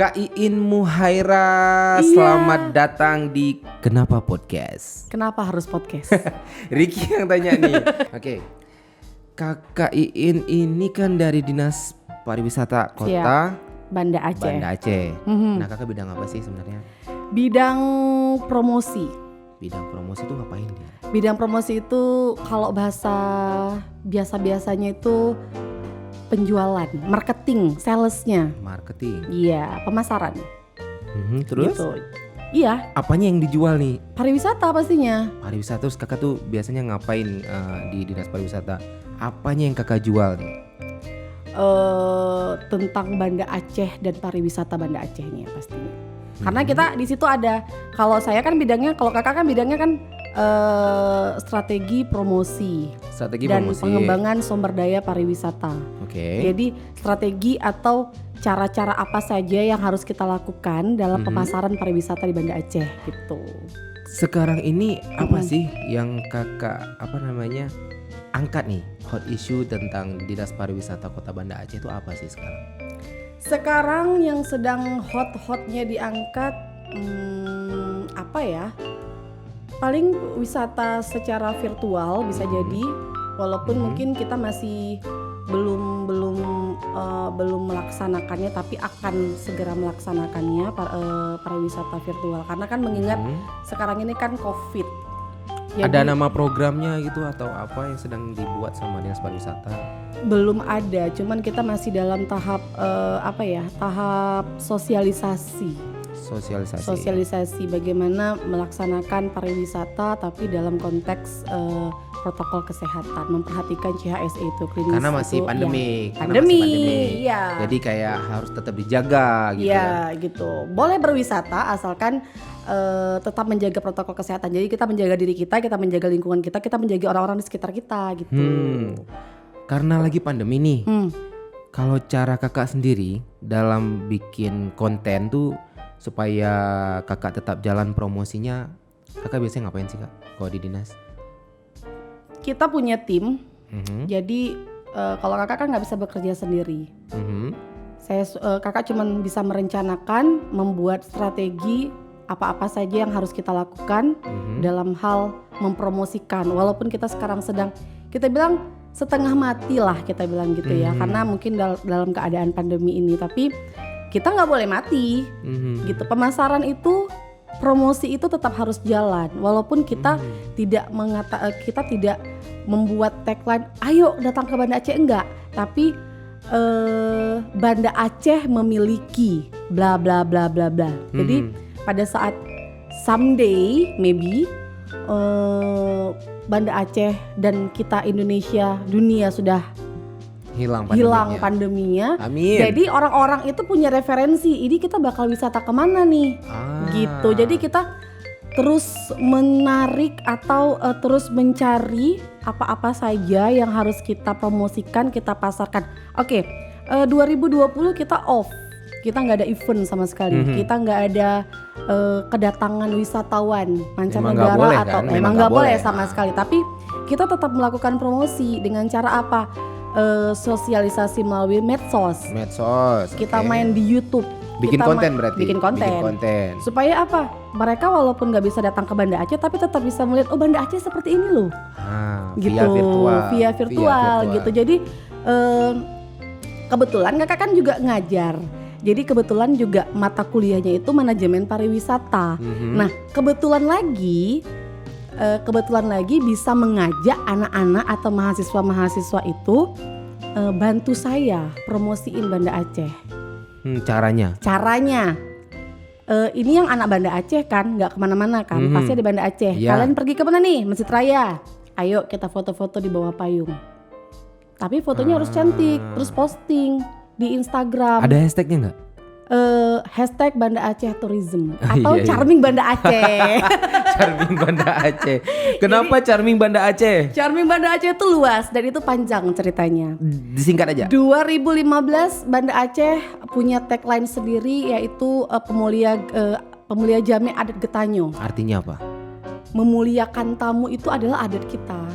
Kak Iin Muhaira, Iya. selamat datang di Kenapa Podcast. Kenapa harus podcast? Ricky yang tanya nih. Oke. Kakak Iin ini kan dari Dinas Pariwisata Kota Banda Aceh. Banda Aceh. Mhm. Nah, kakak bidang apa sih sebenarnya? Bidang promosi. Bidang promosi itu ngapain dia? Bidang promosi itu kalau bahasa biasa-biasanya itu penjualan, marketing, salesnya. Marketing. Iya, pemasaran. Terus? Gitu. Iya, Apanya yang dijual nih? pariwisata pastinya. Pariwisata. Terus kakak tuh biasanya ngapain di Dinas Pariwisata? Apanya yang kakak jual nih? Tentang Banda Aceh dan pariwisata Banda Acehnya pastinya. Karena kita di situ ada, kalau saya kan bidangnya, kalau kakak kan bidangnya kan strategi promosi Strategi dan promosi. pengembangan sumber daya pariwisata. Oke. Jadi strategi atau cara-cara apa saja yang harus kita lakukan dalam pemasaran pariwisata di Banda Aceh gitu. Sekarang ini apa sih yang kakak angkat nih, hot issue tentang Dinas Pariwisata Kota Banda Aceh itu apa sih sekarang? Sekarang yang sedang hot-hotnya diangkat apa ya? Paling wisata secara virtual bisa jadi, walaupun mungkin kita masih belum melaksanakannya, tapi akan segera melaksanakannya pariwisata virtual karena kan mengingat sekarang ini kan COVID. Ada nama programnya gitu atau apa yang sedang dibuat sama Dinas Pariwisata? Belum ada, cuman kita masih dalam tahap tahap sosialisasi bagaimana melaksanakan pariwisata tapi dalam konteks protokol kesehatan, memperhatikan CHSE itu klinis. Karena masih itu, pandemi. ya. Pandemi, iya. Jadi kayak harus tetap dijaga gitu. Iya, gitu. Boleh berwisata asalkan tetap menjaga protokol kesehatan. Jadi kita menjaga diri kita menjaga lingkungan kita menjaga orang-orang di sekitar kita gitu. Karena lagi pandemi nih. Kalau cara kakak sendiri dalam bikin konten tuh supaya kakak tetap jalan promosinya, kakak biasanya ngapain sih kak kalau di dinas? Kita punya tim, jadi kalau kakak kan nggak bisa bekerja sendiri. Kakak cuman bisa merencanakan, membuat strategi apa-apa saja yang harus kita lakukan dalam hal mempromosikan. Walaupun kita sekarang kita bilang setengah mati lah kita bilang gitu ya, karena mungkin dalam keadaan pandemi ini, tapi kita nggak boleh mati, gitu. Pemasaran itu, promosi itu tetap harus jalan, walaupun kita tidak membuat tagline, ayo datang ke Banda Aceh, enggak. Tapi Banda Aceh memiliki bla bla bla bla bla. Jadi pada saat someday maybe Banda Aceh dan kita Indonesia, dunia sudah hilang pandeminya. Amin. Jadi orang-orang itu punya referensi, ini kita bakal wisata kemana nih, gitu. Jadi kita terus menarik atau terus mencari apa-apa saja yang harus kita promosikan, kita pasarkan. Oke, 2020 kita off, kita nggak ada event sama sekali, kita nggak ada kedatangan wisatawan mancanegara atau memang nggak boleh sama sekali. Tapi kita tetap melakukan promosi dengan cara apa? Sosialisasi melalui medsos. Kita main di YouTube. Bikin konten berarti. Bikin konten. Supaya apa? Mereka walaupun nggak bisa datang ke Banda Aceh, tapi tetap bisa melihat, oh Banda Aceh seperti ini loh. Gitu. Via virtual gitu. Jadi kebetulan kakak kan juga ngajar. Jadi kebetulan juga mata kuliahnya itu manajemen pariwisata. Nah kebetulan lagi bisa mengajak anak-anak atau mahasiswa-mahasiswa itu bantu saya promosiin Banda Aceh. Caranya? Ini yang anak Banda Aceh kan nggak kemana-mana kan, pasti di Banda Aceh. Kalian pergi kemana nih? Masjid Raya. Ayo kita foto-foto di bawah payung. Tapi fotonya harus cantik, terus posting di Instagram. Ada hashtagnya nggak? Hashtag Banda Aceh Tourism atau Charming Banda Aceh. Charming Banda Aceh. Kenapa Charming Banda Aceh? Charming Banda Aceh itu luas dan itu panjang ceritanya. Disingkat aja. 2015 Banda Aceh punya tagline sendiri, yaitu pemulia Jami Adat Getanyo. Artinya apa? Memuliakan tamu itu adalah adat kita.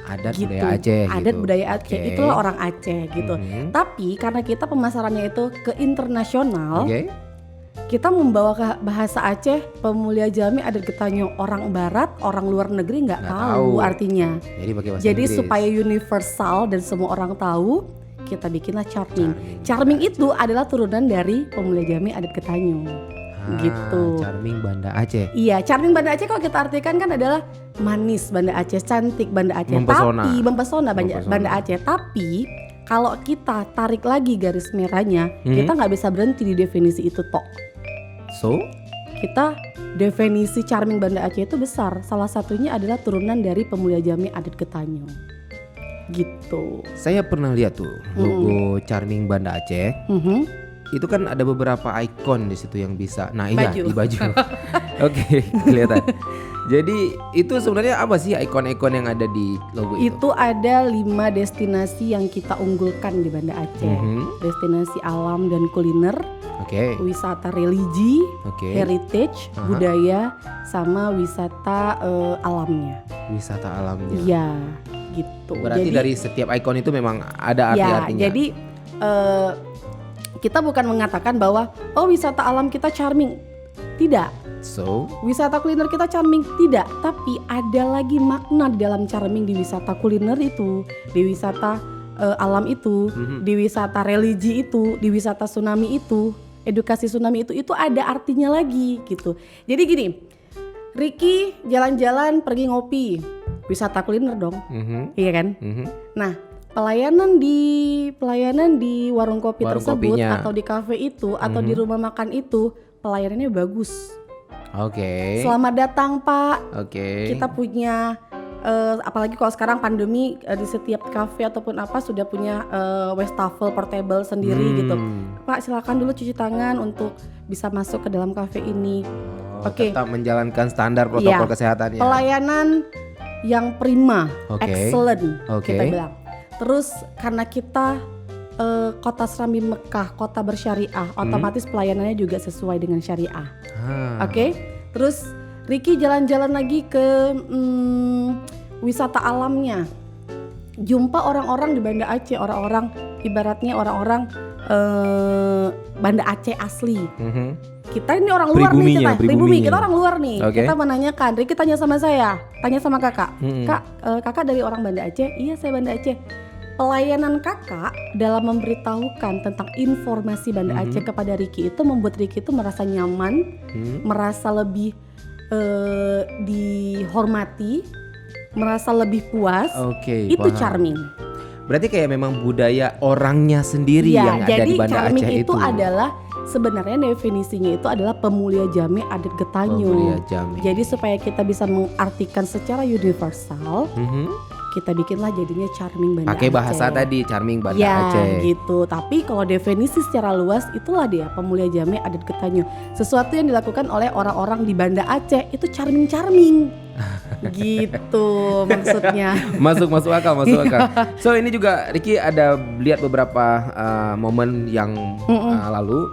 Adat gitu. budaya Aceh. Adat gitu. budaya Aceh, itulah orang Aceh gitu. Tapi karena kita pemasarannya itu ke internasional, kita membawa ke bahasa Aceh Pemulia Jami Adat Getanyo, orang barat, orang luar negeri nggak tahu artinya. Jadi pakai bahasa Jadi Inggris. supaya universal dan semua orang tahu, kita bikinlah Charming. Charming itu adalah turunan dari Pemulia Jami Adat Getanyo. Gitu. Charming Banda Aceh. Iya, Charming Banda Aceh kalau kita artikan kan adalah manis Banda Aceh, cantik Banda Aceh, Mempesona. tapi mempesona Banda Aceh. Tapi kalau kita tarik lagi garis merahnya, kita nggak bisa berhenti di definisi itu tok. So, Kita definisi Charming Banda Aceh itu besar. Salah satunya adalah turunan dari Pemulia Jami Adat Getanyo. Gitu. saya pernah lihat tuh logo Charming Banda Aceh. Itu kan ada beberapa ikon di situ yang bisa. Nah, iya Baju. di baju. Oke, kelihatan. Jadi itu sebenarnya apa sih ikon-ikon yang ada di logo itu? Itu ada 5 destinasi yang kita unggulkan di Banda Aceh. Destinasi alam dan kuliner, Oke. wisata religi, Oke. heritage, budaya, sama wisata alamnya. Wisata alamnya. Iya, gitu. Berarti dari setiap ikon itu memang ada arti-artinya. Ya, jadi kita bukan mengatakan bahwa wisata alam kita charming. Tidak. So, Wisata kuliner kita charming, tidak, tapi ada lagi makna di dalam charming di wisata kuliner itu, di wisata alam itu, di wisata religi itu, di wisata tsunami itu, edukasi tsunami itu ada artinya lagi gitu. Jadi gini, Ricky jalan-jalan pergi ngopi, wisata kuliner dong, iya kan? Nah, pelayanan di warung kopi Warung tersebut kopinya. atau di kafe itu atau di rumah makan itu pelayanannya bagus. oke. Selamat datang Pak. Oke. Kita punya apalagi kalau sekarang pandemi di setiap kafe ataupun apa sudah punya wastafel portable sendiri gitu. Pak silakan dulu cuci tangan untuk bisa masuk ke dalam kafe ini. Oke. Tetap menjalankan standar protokol Iya. kesehatannya. Pelayanan yang prima, Oke. excellent Oke. kita bilang. Terus karena kita kota Serambi Mekah, kota bersyariah, otomatis pelayanannya juga sesuai dengan syariah. Oke, terus Ricky jalan-jalan lagi ke wisata alamnya. Jumpa orang-orang di Banda Aceh, orang-orang ibaratnya orang-orang Banda Aceh asli. Kita ini orang luar nih, kita pribumi, kita orang luar nih. Oke. Kita menanyakan, Ricky tanya sama saya, tanya sama kakak. Kak, kakak dari orang Banda Aceh? Iya, saya Banda Aceh. Pelayanan kakak dalam memberitahukan tentang informasi Banda Aceh kepada Ricky itu membuat Ricky itu merasa nyaman, merasa lebih dihormati, merasa lebih puas. Oke, Itu paham. charming. Berarti kayak memang budaya orangnya sendiri Ya, yang ada di jadi Banda charming Aceh itu adalah sebenarnya definisinya itu adalah Pemulia Jami Adat Getanyo. Pemulia Jami. Jadi supaya kita bisa mengartikan secara universal, kita bikinlah jadinya charming Banda Pakai Aceh. bahasa tadi Charming Banda Ya Aceh. gitu. Tapi kalau definisi secara luas itulah dia Pemulia Jami Adat Getanyo. Sesuatu yang dilakukan oleh orang-orang di Banda Aceh itu charming. Gitu maksudnya. Masuk akal. So ini juga Ricky ada lihat beberapa momen yang lalu.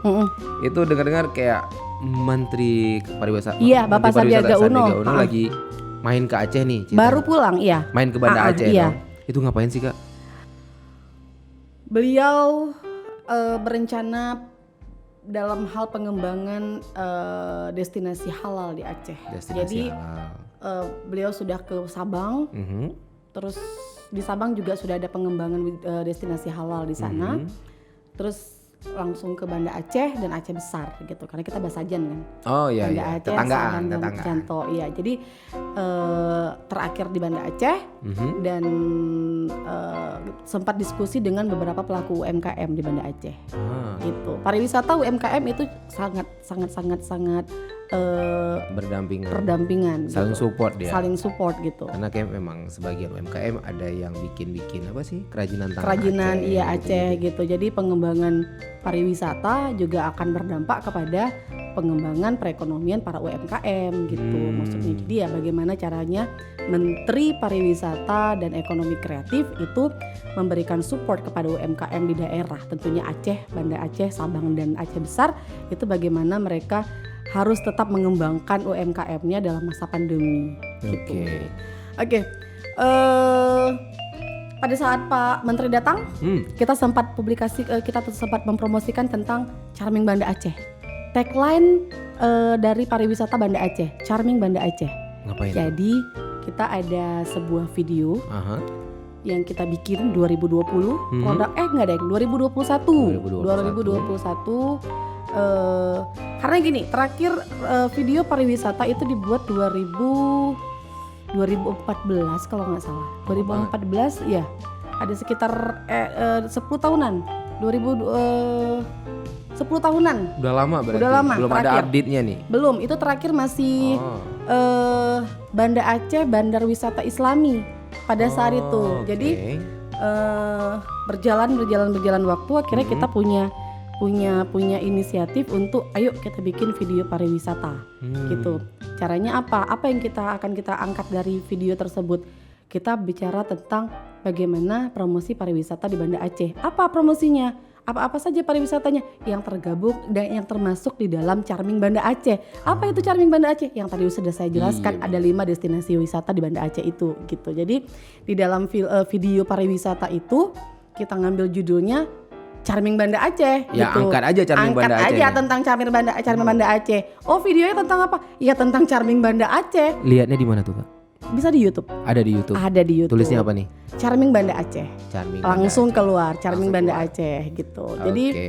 Itu dengar-dengar kayak Menteri Pariwisata. Iya, Bapak Menteri Pariwisata Sandiaga Uno. lagi main ke Aceh nih. ceritanya. Baru pulang, iya. Main ke Banda Aceh iya. dong. Itu ngapain sih Kak? Beliau berencana dalam hal pengembangan destinasi halal di Aceh. Destinasi Jadi halal. beliau sudah ke Sabang, terus di Sabang juga sudah ada pengembangan destinasi halal di sana. Terus langsung ke Banda Aceh dan Aceh besar gitu, karena kita Basajan kan. Oh iya, Banda iya. Aceh, Tetanggaan. Saban dan Canto, iya. Jadi terakhir di Banda Aceh dan sempat diskusi dengan beberapa pelaku UMKM di Banda Aceh. Gitu. Pariwisata UMKM itu sangat Berdampingan. berdampingan. Saling gitu. support dia. Saling support gitu. Karena kayak memang sebagian UMKM ada yang bikin apa sih? Kerajinan tangan Kerajinan Aceh. iya Aceh gitu. Jadi pengembangan pariwisata juga akan berdampak kepada pengembangan perekonomian para UMKM gitu. Maksudnya jadi ya bagaimana caranya Menteri Pariwisata dan Ekonomi Kreatif itu memberikan support kepada UMKM di daerah, tentunya Aceh, Banda Aceh, Sabang dan Aceh besar, itu bagaimana mereka harus tetap mengembangkan UMKM-nya dalam masa pandemi. Gitu. Oke. Pada saat Pak Menteri datang, kita sempat publikasi, kita sempat mempromosikan tentang Charming Banda Aceh. tagline dari pariwisata Banda Aceh, Charming Banda Aceh. Ngapain? Jadi kita ada sebuah video Aha. yang kita bikin 2020 produk 2021 karena gini, terakhir video pariwisata itu dibuat 2014 kalau nggak salah. 2014 ya, ada sekitar 10 tahunan. 10 tahunan. Udah lama berarti. Udah lama, Belum terakhir. ada update-nya nih. Belum, itu terakhir masih Banda Aceh Bandar Wisata Islami pada saat itu. Oke. Jadi berjalan waktu, akhirnya kita punya inisiatif untuk ayo kita bikin video pariwisata gitu. Caranya apa yang akan kita angkat dari video tersebut? Kita bicara tentang bagaimana promosi pariwisata di Banda Aceh. Apa promosinya? Apa saja pariwisatanya yang tergabung dan yang termasuk di dalam Charming Banda Aceh. Apa itu Charming Banda Aceh? Yang tadi sudah saya jelaskan, ada 5 destinasi wisata di Banda Aceh itu gitu. Jadi di dalam video pariwisata itu kita ngambil judulnya Charming Banda Aceh Ya, gitu. angkat aja Charming Banda Aceh. Angkat aja tentang Charming Banda Aceh. Oh, videonya tentang apa? Ya tentang Charming Banda Aceh. Lihatnya di mana tuh, Kak? Bisa di YouTube. Ada di YouTube. Ada di YouTube. Tulisnya apa nih? Charming Banda Aceh. Charming Langsung Banda keluar Charming Langsung Banda keluar. Aceh gitu. Aceh. Jadi Oke.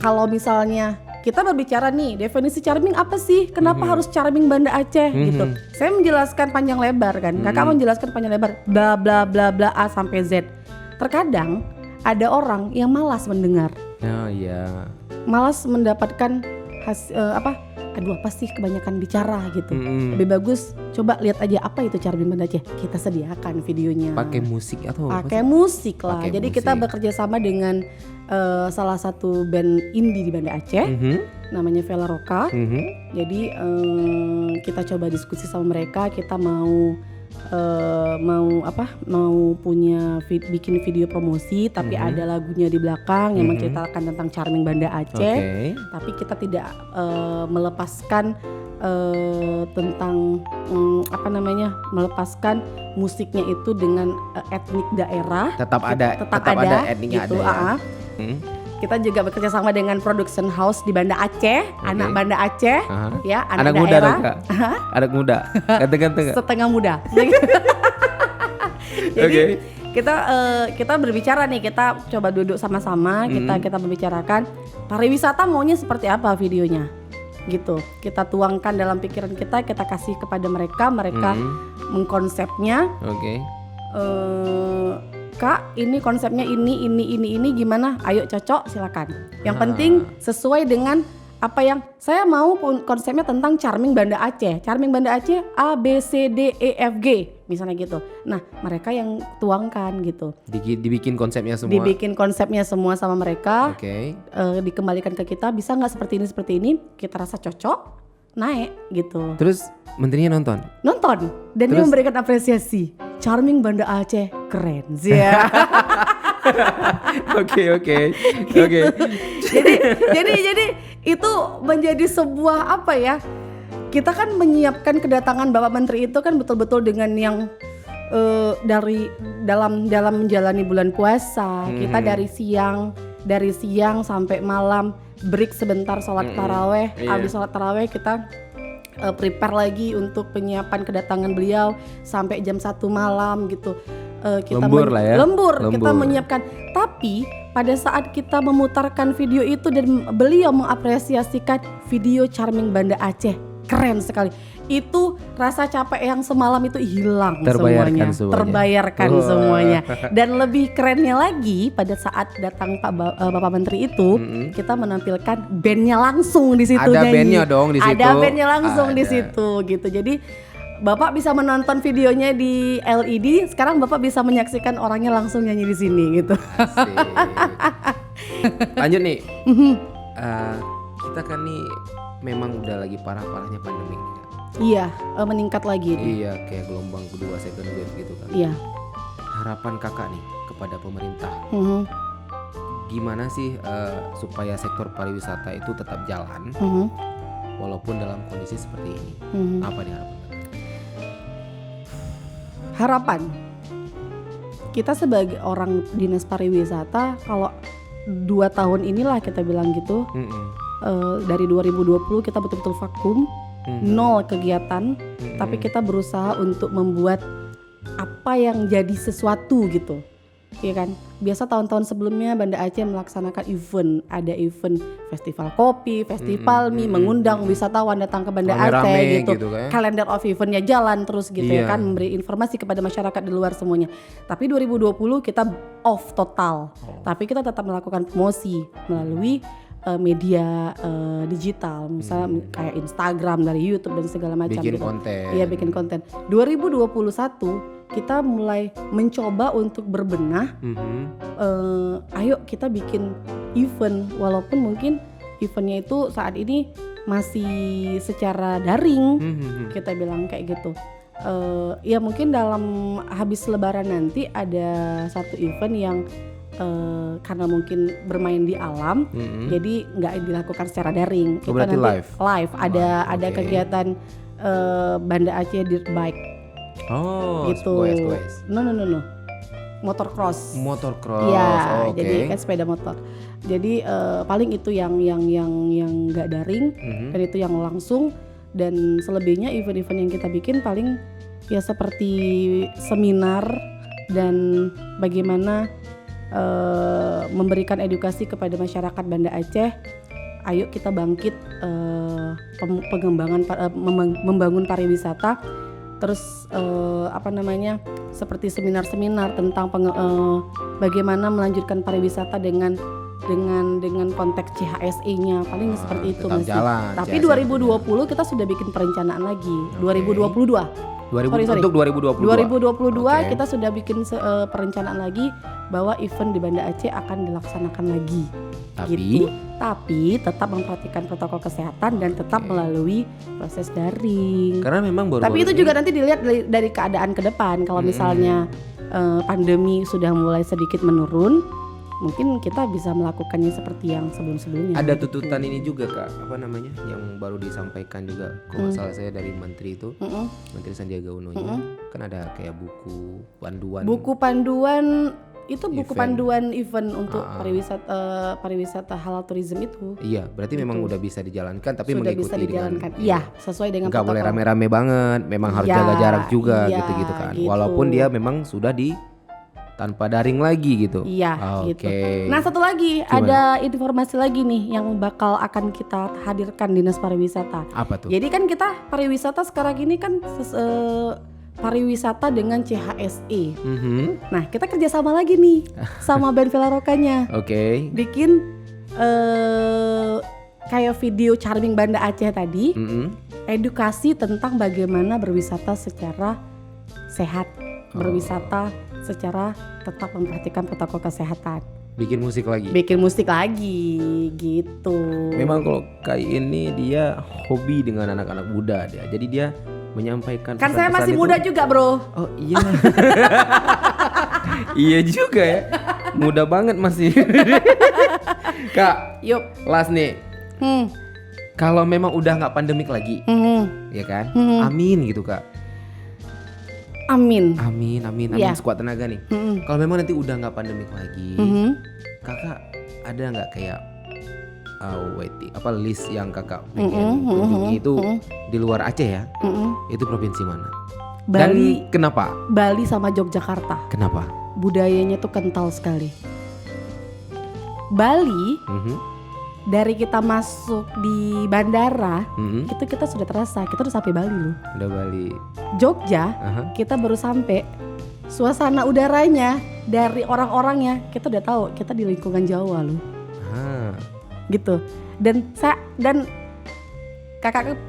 kalau misalnya kita berbicara nih definisi charming apa sih? Kenapa harus Charming Banda Aceh gitu? Saya menjelaskan panjang lebar kan. Kakak menjelaskan panjang lebar bla bla bla bla A sampai Z. Terkadang ada orang yang malas mendengar, Oh iya. malas mendapatkan aduh apa sih kebanyakan bicara gitu. Lebih bagus coba lihat aja apa itu Charming Banda Aceh. Kita sediakan videonya. Pakai musik atau apa Pakai sih? musik lah. Pakai Jadi musik. kita bekerja sama dengan salah satu band indie di Banda Aceh, namanya Vela Roka. Jadi kita coba diskusi sama mereka. Kita mau bikin video promosi, tapi ada lagunya di belakang yang menceritakan tentang Charming Banda Aceh. Oke. Tapi kita tidak melepaskan tentang melepaskan musiknya itu dengan etnik daerah. Tetap ada etniknya gitu, ada ya. Kita juga bekerja sama dengan production house di Banda Aceh, anak Banda Aceh, Aha. ya Anak anak muda daerah, dong, Kak? Anak muda. Ganteng-ganteng Kak? setengah muda. Jadi kita berbicara nih, kita coba duduk sama-sama, kita membicarakan pariwisata maunya seperti apa videonya, gitu. Kita tuangkan dalam pikiran kita kasih kepada mereka mengkonsepnya. Oke. Kak, ini konsepnya ini gimana? Ayo cocok, silakan. Yang penting sesuai dengan apa yang saya mau. Konsepnya tentang Charming Banda Aceh. Charming Banda Aceh A B C D E F G misalnya gitu. Nah, mereka yang tuangkan gitu. Dibikin konsepnya semua. Dibikin konsepnya semua sama mereka. Oke. Dikembalikan ke kita, bisa nggak seperti ini? Kita rasa cocok, naik gitu. Terus menterinya nonton. Dan dia memberikan apresiasi. Charming Banda Aceh keren sih ya. Oke. Jadi itu menjadi sebuah apa ya? Kita kan menyiapkan kedatangan Bapak Menteri itu kan betul-betul dengan yang dari dalam menjalani bulan puasa. Kita dari siang sampai malam, break sebentar sholat taraweh. Habis sholat taraweh kita prepare lagi untuk penyiapan kedatangan beliau sampai jam 1 malam gitu. Kita lembur, kita menyiapkan. Tapi pada saat kita memutarkan video itu dan beliau mengapresiasikan video Charming Banda Aceh, keren sekali. Itu rasa capek yang semalam itu hilang, terbayarkan semuanya. Dan lebih kerennya lagi, pada saat datang Bapak Menteri itu, kita menampilkan bandnya langsung di situ. Ada bandnya dong di situ. Ada bandnya langsung di situ gitu. Jadi Bapak bisa menonton videonya di LED. Sekarang Bapak bisa menyaksikan orangnya langsung nyanyi di sini gitu. Lanjut nih. Kita kan nih memang udah lagi parah-parahnya pandemi nih, Kak. Iya, meningkat lagi nih. Iya, kayak gelombang kedua, second wave gitu kan. Iya. Harapan Kakak nih kepada pemerintah, gimana sih supaya sektor pariwisata itu tetap jalan walaupun dalam kondisi seperti ini? Apa nih harapan? Harapan kita sebagai orang dinas pariwisata, kalau 2 tahun inilah kita bilang gitu. Dari 2020 kita betul-betul vakum, nol kegiatan, tapi kita berusaha untuk membuat apa yang jadi sesuatu gitu. Iya kan, biasa tahun-tahun sebelumnya Banda Aceh melaksanakan event, ada event festival kopi, festival mie, mengundang wisatawan datang ke Banda Aceh gitu kan? Kalender of eventnya jalan terus gitu ya kan, memberi informasi kepada masyarakat di luar semuanya. Tapi 2020 kita off total, tapi kita tetap melakukan promosi melalui media digital, misalnya kayak Instagram, dari YouTube dan segala macam. Bikin gitu. konten. Iya, bikin konten. 2021 kita mulai mencoba untuk berbenah. Ayo kita bikin event, walaupun mungkin eventnya itu saat ini masih secara daring. Kita bilang kayak gitu. Ya mungkin dalam habis Lebaran nanti ada satu event yang karena mungkin bermain di alam, jadi nggak dilakukan secara daring. Kita berarti nanti live. Ada kegiatan Banda Aceh Dirt Bike. Oh, gitu. Goes. No. Motocross. Iya, jadi kan sepeda motor. Jadi paling itu yang nggak daring, dan itu yang langsung. Dan selebihnya event-event yang kita bikin paling ya seperti seminar dan bagaimana memberikan edukasi kepada masyarakat Banda Aceh. Ayo kita bangkit pengembangan membangun pariwisata. Terus seperti seminar-seminar tentang bagaimana melanjutkan pariwisata dengan konteks CHSE-nya, paling seperti itu masih. Tapi 2020 kita sudah bikin perencanaan lagi. 2022. Untuk 2022 kita sudah bikin perencanaan lagi bahwa event di Banda Aceh akan dilaksanakan lagi. Tapi tetap memperhatikan protokol kesehatan dan tetap melalui proses daring. Karena memang tapi itu juga nanti dilihat dari keadaan ke depan. Kalau misalnya pandemi sudah mulai sedikit menurun, mungkin kita bisa melakukannya seperti yang sebelum-sebelumnya. Ada tuntutan ini juga Kak, yang baru disampaikan juga, kalau nggak salah saya dari Menteri itu, Menteri Sandiaga Uno, kan ada kayak buku panduan. Buku panduan itu buku panduan event untuk pariwisata halal tourism itu. Iya, berarti memang udah bisa dijalankan, tapi sudah mengikuti bisa dijalankan. Iya, sesuai dengan nggak boleh rame-rame banget, memang harus jaga jarak juga gitu kan. Gitu. Walaupun dia memang sudah tanpa daring lagi gitu. Iya, gitu. Nah, satu lagi ada informasi lagi nih yang bakal akan kita hadirkan Dinas Pariwisata. Apa tuh? Jadi kan kita pariwisata sekarang ini kan pariwisata dengan CHSE. Nah, kita kerjasama lagi nih sama band Villa Rokanya. Bikin kayak video Charming Banda Aceh tadi, edukasi tentang bagaimana berwisata secara sehat, berwisata secara tetap memperhatikan protokol kesehatan. Bikin musik lagi gitu. Memang kalau kayak ini dia hobi dengan anak-anak muda dia. Jadi dia menyampaikan kan saya masih muda juga bro. Oh iya. Iya juga ya, muda banget masih. Kak, yuk last nih. Kalau memang udah nggak pandemik lagi, ya kan? Amin gitu Kak. Amin. Ya. Sekuat tenaga nih. Kalau memang nanti udah nggak pandemik lagi, Kakak ada nggak kayak list yang Kakak pengen kunjungi itu di luar Aceh ya? Itu provinsi mana? Bali. Dan kenapa? Bali sama Yogyakarta. Kenapa? Budayanya tuh kental sekali. Bali, dari kita masuk di bandara, itu kita sudah terasa, kita udah sampai Bali loh. Udah Bali. Jogja, kita baru sampai. Suasana udaranya, dari orang-orangnya, kita udah tahu kita di lingkungan Jawa loh. Gitu. Dan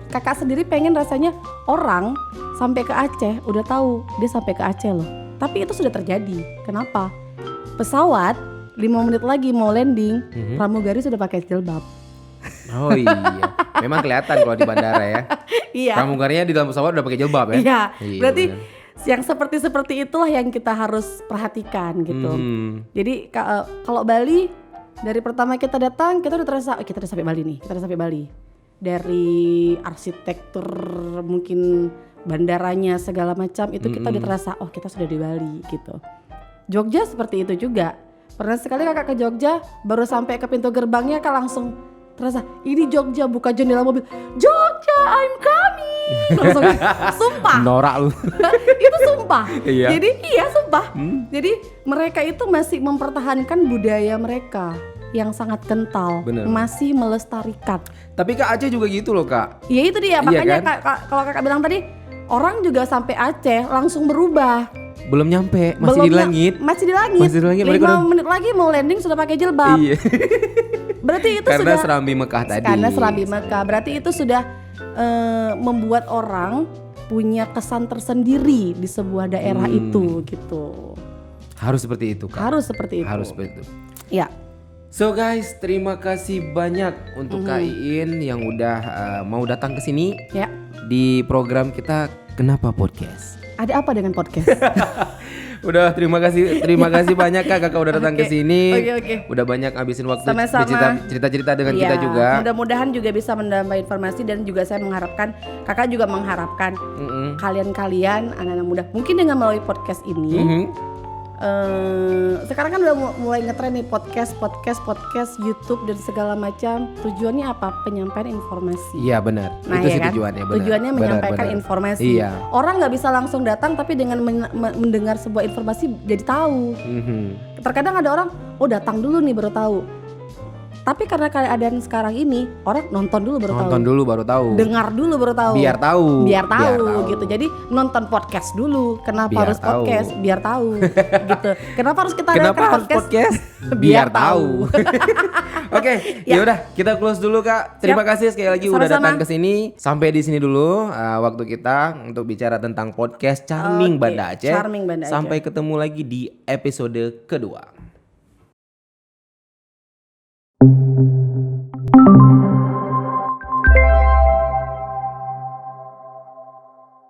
kakak sendiri pengen rasanya orang sampai ke Aceh udah tahu dia sampai ke Aceh loh. Tapi itu sudah terjadi. Kenapa? Pesawat 5 menit lagi mau landing, pramugari sudah pakai jilbab. Oh iya, memang kelihatan kalau di bandara ya. Iya. Pramugarinya di dalam pesawat udah pakai jilbab ya. Iya. Berarti yang seperti itulah yang kita harus perhatikan gitu. Jadi kalau Bali dari pertama kita datang kita udah terasa kita udah sampai Bali nih, kita udah sampai Bali. Dari arsitektur mungkin bandaranya segala macam itu kita udah terasa kita sudah di Bali gitu. Jogja seperti itu juga. Pernah sekali kakak ke Jogja, baru sampai ke pintu gerbangnya kak langsung terasa ini Jogja, buka jendela mobil, Jogja I'm coming, langsung sumpah. Norak lu. Itu sumpah. Iya. Jadi sumpah. Jadi mereka itu masih mempertahankan budaya mereka yang sangat kental, Bener. masih melestarikan. Tapi Kak Aceh juga gitu loh Kak. Ya itu dia, Iya makanya kan? kalau kakak bilang tadi, orang juga sampai Aceh langsung berubah. Belum nyampe, masih Belum di langit. Masih di langit. Masih di langit, mereka 5 udah- menit lagi mau landing sudah pakai jilbab. Iya. Berarti itu Karena sudah Serambi Mekah tadi. Karena Serambi Mekah. Berarti itu sudah membuat orang punya kesan tersendiri di sebuah daerah itu gitu. Harus seperti itu Kak. Harus seperti itu. Harus seperti itu. Ya. So guys, terima kasih banyak untuk Kak Iin yang udah mau datang ke sini Ya. di program kita Kenapa Podcast. Ada apa dengan podcast? Udah terima kasih banyak Kak, Kakak udah datang ke sini. Oke. Udah banyak ngabisin waktu Sama-sama. cerita-cerita dengan Ya, kita juga. mudah-mudahan juga bisa menambah informasi dan juga saya mengharapkan, kakak juga mengharapkan kalian-kalian anak-anak muda mungkin dengan melalui podcast ini. Sekarang kan udah mulai ngetren nih podcast YouTube dan segala macam. Tujuannya apa? Penyampaian informasi. Iya benar. Nah, Itu ya sih kan? tujuannya. Benar. Tujuannya menyampaikan Benar. informasi. Iya. Orang nggak bisa langsung datang, tapi dengan mendengar sebuah informasi jadi tahu. Terkadang ada orang, oh datang dulu nih baru tahu. Tapi karena keadaan sekarang ini, orang nonton dulu baru tahu. Nonton dulu baru tahu. Dengar dulu baru tahu. Biar tahu. Biar tahu gitu. Jadi nonton podcast dulu. Kenapa Biar harus tahu. podcast? Biar tahu gitu. Kenapa harus kita Kenapa dengarkan harus podcast? Biar tahu. Oke, ya udah kita close dulu Kak. Terima kasih sekali lagi udah Sama-sama. datang ke sini. Sampai di sini dulu waktu kita untuk bicara tentang podcast Charming Oke, Banda Aceh. Charming Banda Aceh. Sampai ketemu lagi di episode kedua.